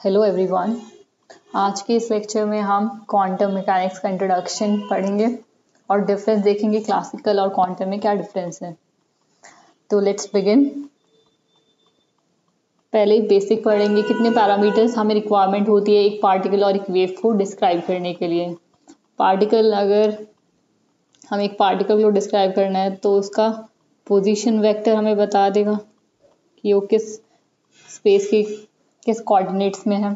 Hello everyone. आज के इस लेक्चर में हम क्वांटम मैकेनिक्स का इंट्रोडक्शन पढ़ेंगे और डिफरेंस देखेंगे क्लासिकल और क्वांटम में क्या डिफरेंस है। तो लेट्स बिगिन। पहले बेसिक पढ़ेंगे, कितने पैरामीटर्स हमें रिक्वायरमेंट होती है एक पार्टिकल और एक वेव को डिस्क्राइब करने के लिए। पार्टिकल, अगर हम एक पार्टिकल को डिस्क्राइब करना है तो उसका पोजीशन वेक्टर हमें बता देगा कि वो किस स्पेस की किस कोऑर्डिनेट्स में है।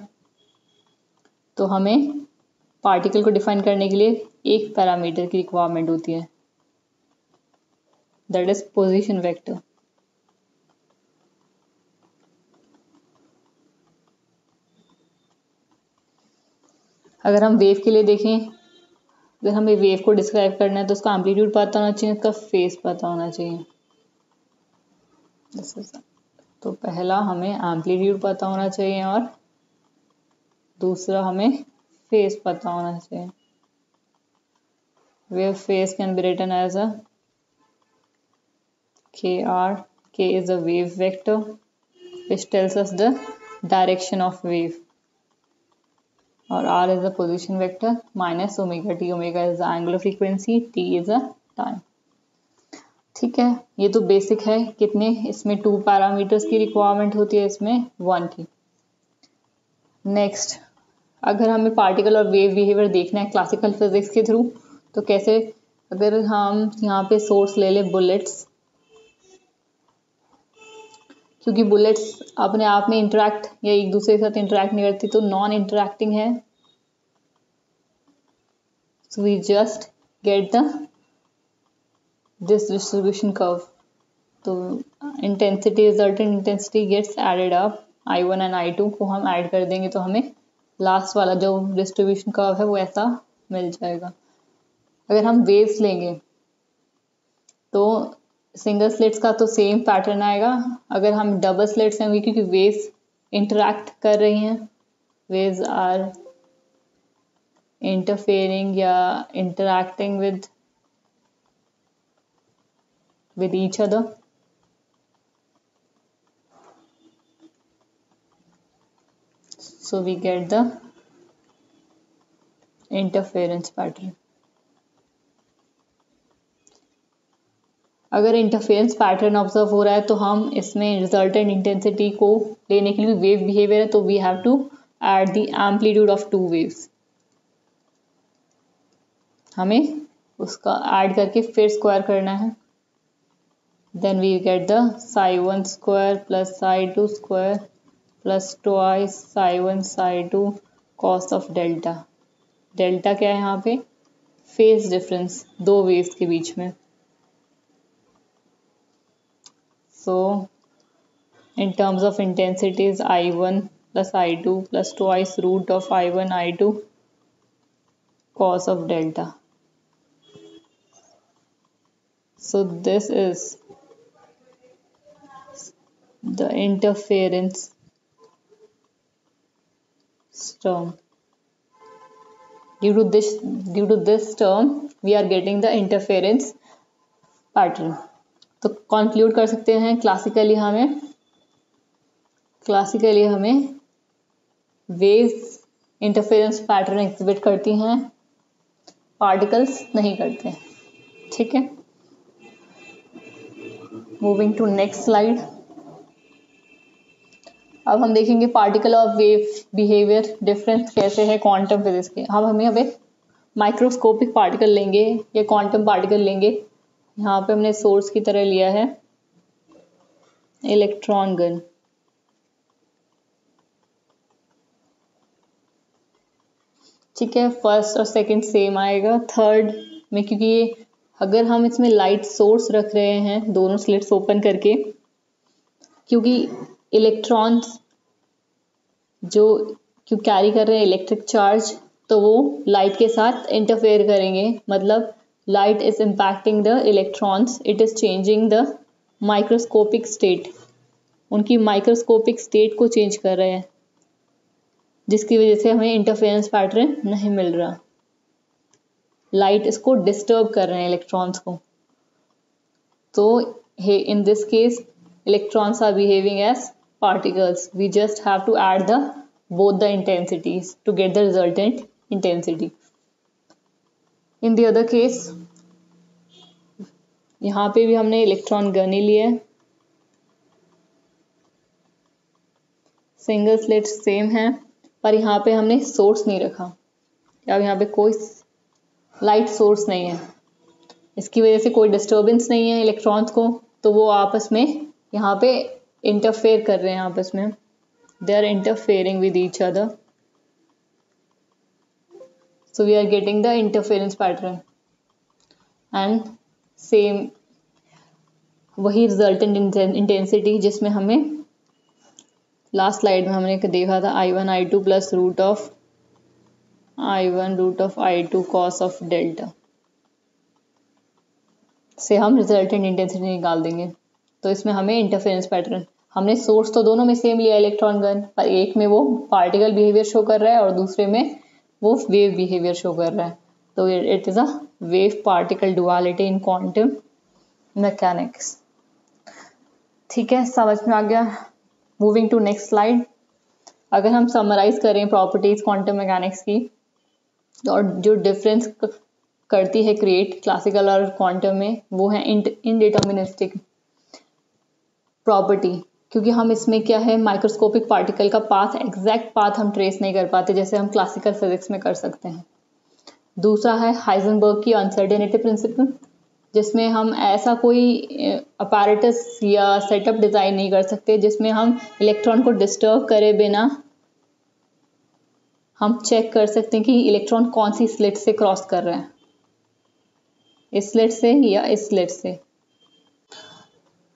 तो हमें पार्टिकल को डिफाइन करने के लिए एक पैरामीटर की रिक्वायरमेंट होती है, दैट इज पोजीशन वेक्टर। अगर हम वेव के लिए देखें, अगर हमें वेव को डिस्क्राइब करना है तो उसका एम्पलीट्यूड पता होना चाहिए, उसका फेस पता होना चाहिए। तो पहला हमें एम्पलीट्यूड पता होना चाहिए और दूसरा हमें फेस पता होना चाहिए। Wave phase can be written as a kr. K is a wave vector which tells us the direction of wave, or r is a position vector minus omega t. Omega is the angular frequency, t is a time. ठीक है, ये तो basic है। कितने इसमें 2 parameters की requirement होती है, इसमें 1 की। नेक्स्ट, अगर हमें पार्टिकल और वेव बिहेवियर देखना है क्लासिकल फिजिक्स के थ्रू, तो कैसे? अगर हम यहाँ पे सोर्स ले ले बुलेट्स, क्योंकि बुलेट्स अपने आप में इंटरेक्ट या एक दूसरे के साथ इंटरेक्ट नहीं करती, तो नॉन इंटरेक्टिंग है। So we just get the this distribution curve. तो intensity, resultant intensity gets added up, I1 and I2 को हम ऐड कर देंगे तो हमें लास्ट वाला जो डिस्ट्रीब्यूशन कर्व है वो ऐसा मिल जाएगा। अगर हम वेव्स लेंगे तो सिंगल स्लिट्स का तो सेम पैटर्न आएगा। अगर हम डबल स्लिट्स लेंगे, क्योंकि वेव्स इंटरैक्ट कर रही हैं, वेव्स आर इंटरफेयरिंग या interacting with each other. So we get the interference pattern. अगर इंटरफेरेंस पैटर्न ऑब्जर्व हो रहा है तो हम इसमें रिजल्टेंट इंटेंसिटी को लेने के लिए वेव बिहेवियर है, तो we have to add the amplitude of 2 waves. हमें उसका ऐड करके फिर स्क्वायर करना है। Then we get the psi1 square plus psi2 square plus twice psi1 psi2 cos of delta. Delta क्या है यहाँ पे? फेज डिफरेंस 2 वेव्स के बीच में। So in terms of intensities, I1 plus I2 plus twice root of I1 I2 cos of delta. So this is the interference term. Due to this term, we are getting the interference pattern. तो conclude कर सकते हैं classically हमें waves interference pattern exhibit करती हैं, particles नहीं करते। ठीक है, मूविंग टू नेक्स्ट स्लाइड। अब हम देखेंगे पार्टिकल और वेव बिहेवियर डिफरेंस कैसे है क्वांटम फिजिक्स के। हमें माइक्रोस्कोपिक पार्टिकल लेंगे या क्वांटम पार्टिकल लेंगे। यहाँ पे हमने सोर्स की तरह लिया है इलेक्ट्रॉन गन। ठीक है, फर्स्ट और सेकंड सेम आएगा। थर्ड में, क्योंकि अगर हम इसमें लाइट सोर्स रख रहे हैं दोनों स्लिट्स ओपन करके, क्योंकि इलेक्ट्रॉन्स क्यों कैरी कर रहे हैं इलेक्ट्रिक चार्ज, तो वो लाइट के साथ इंटरफेयर करेंगे। मतलब light is impacting the electrons, it is changing the microscopic state. उनकी माइक्रोस्कोपिक स्टेट को चेंज कर रहे हैं, जिसकी वजह से हमें इंटरफेरेंस पैटर्न नहीं मिल रहा। लाइट इसको डिस्टर्ब कर रहे हैं इलेक्ट्रॉन्स को। तो in this case electrons are behaving as particles. We just have to add the both the intensities to get the resultant intensity. In the other case, यहाँ पे भी हमने इलेक्ट्रॉन गन ही लिया है, सिंगल स्लिट सेम है, पर यहाँ पे हमने सोर्स नहीं रखा, अब यहाँ पे कोई लाइट सोर्स नहीं है, इसकी वजह से कोई डिस्टर्बेंस नहीं है इलेक्ट्रॉन्स को, तो वो आपस में यहाँ पे इंटरफेयर कर रहे हैं आपस में, they are interfering with each other, so we are getting the interference pattern and same वही रिजल्टेंट इंटेंसिटी जिसमें हमें लास्ट स्लाइड में हमने देखा था I1 I2 plus root of I2 cos of delta से हम रिजल्टेंट इंटेंसिटी निकाल देंगे। तो इसमें हमें इंटरफेरेंस पैटर्न, हमने सोर्स तो दोनों में सेम लिया इलेक्ट्रॉन गन, पर एक में वो पार्टिकल बिहेवियर शो कर रहा है और दूसरे में वो वेव बिहेवियर शो कर रहा है, तो it is a wave particle duality in quantum mechanics. ठीक है, समझ में आ गया। Moving to next slide. अगर हम समराइज करें प्रॉपर्टीज क्वांटम मैकेनिक्स की, और जो डिफरेंस करती है क्रिएट क्लासिकल और क्वांटम में, वो है इनडिटर्मिनिस्टिक प्रॉपर्टी, क्योंकि हम इसमें क्या है माइक्रोस्कोपिक पार्टिकल का पाथ, एग्जैक्ट पाथ हम ट्रेस नहीं कर पाते जैसे हम क्लासिकल फिजिक्स में कर सकते हैं। दूसरा है हाइजेनबर्ग की अनसर्टेनिटी प्रिंसिपल, जिसमें हम ऐसा कोई अपैरेटस या सेटअप डिजाइन नहीं कर सकते जिसमें हम इलेक्ट्रॉन को डिस्टर्ब करे बिना हम चेक कर सकते हैं कि इलेक्ट्रॉन कौन सी स्लिट से क्रॉस कर रहे हैं, इस स्लिट से या इस स्लिट से।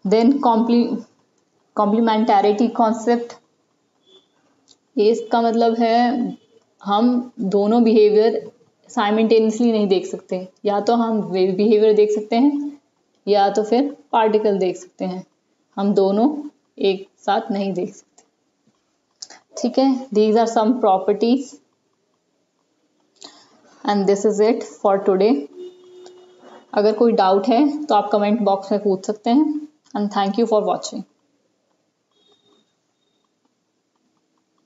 देन कॉम्प्लीमेंटैरिटी कॉन्सेप्ट, इसका मतलब है हम दोनों बिहेवियर साइमल्टेनियसली नहीं देख सकते, या तो हम वेव बिहेवियर देख सकते हैं या तो फिर पार्टिकल देख सकते हैं, हम दोनों एक साथ नहीं देख सकते। ठीक है, these are some properties and this is it for today. अगर कोई डाउट है तो आप कमेंट बॉक्स में पूछ सकते हैं, and thank you for watching.